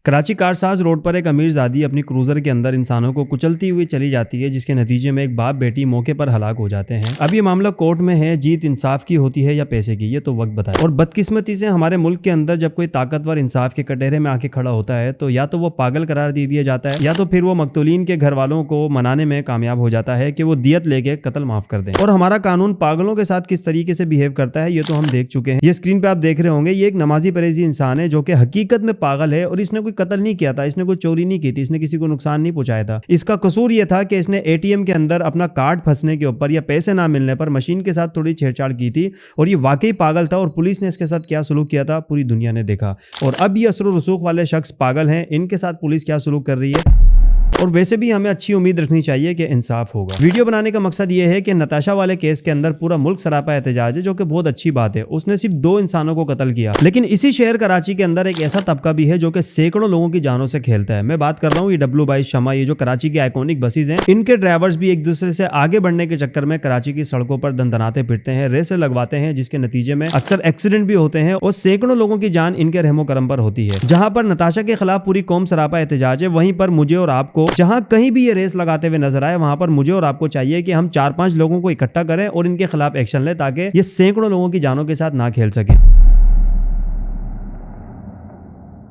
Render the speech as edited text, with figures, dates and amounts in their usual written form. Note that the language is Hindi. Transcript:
कराची कारसाज रोड पर एक अमीरजादी अपनी क्रूजर के अंदर इंसानों को कुचलती हुई चली जाती है, जिसके नतीजे में एक बाप बेटी मौके पर हलाक हो जाते हैं। अब ये मामला कोर्ट में है, जीत इंसाफ की होती है या पैसे की, ये तो वक्त बताए। और बदकिस्मती से हमारे मुल्क के अंदर जब कोई ताकतवर इंसाफ के कटहरे में आके खड़ा होता है तो या तो वो पागल करार दे दिया जाता है, या तो फिर वो मकतूलीन के घर वालों को मनाने में कामयाब हो जाता है कि वो दियत लेके कत्ल माफ कर दें। और हमारा कानून पागलों के साथ किस तरीके से बिहेव करता है ये तो हम देख चुके हैं। ये स्क्रीन पे आप देख रहे होंगे, ये एक नमाजी परहेजी इंसान है जो कि हकीकत में पागल है और इसने कोई कत्ल नहीं किया था, इसने कोई चोरी नहीं की थी, इसने किसी को नुकसान नहीं पहुंचाया था। इसका कसूर यह था कि इसने एटीएम के अंदर अपना कार्ड फंसने के ऊपर या पैसे ना मिलने पर मशीन के साथ थोड़ी छेड़छाड़ की थी और ये वाकई पागल था। और पुलिस ने इसके साथ क्या सलूक किया था पूरी दुनिया ने देखा। और अब ये असर रसूख वाले शख्स पागल हैं, इनके साथ पुलिस क्या सलूक कर रही है। और वैसे भी हमें अच्छी उम्मीद रखनी चाहिए कि इंसाफ होगा। वीडियो बनाने का मकसद ये है कि नताशा वाले केस के अंदर पूरा मुल्क सरापा एहतजाज है, जो कि बहुत अच्छी बात है। उसने सिर्फ 2 इंसानों को कत्ल किया, लेकिन इसी शहर कराची के अंदर एक ऐसा तबका भी है जो कि सैकड़ों लोगों की जानों से खेलता है। मैं बात कर रहा हूँ ये W22 शमा, ये जो कराची की आइकॉनिक बसेज हैं, इनके ड्राइवर्स भी एक दूसरे से आगे बढ़ने के चक्कर में कराची की सड़कों पर दंदनाते फिरते हैं, रेसें लगवाते हैं, जिसके नतीजे में अक्सर एक्सीडेंट भी होते हैं और सैकड़ों लोगों की जान इनके रहमो करम पर होती है। जहां पर नताशा के खिलाफ पूरी कौम सरापा एहतजाज है, वहीं पर मुझे और आपको जहां कहीं भी ये रेस लगाते हुए नजर आए, वहां पर मुझे और आपको चाहिए कि हम 4-5 लोगों को इकट्ठा करें और इनके खिलाफ एक्शन लें, ताकि ये सैकड़ों लोगों की जानों के साथ ना खेल सके।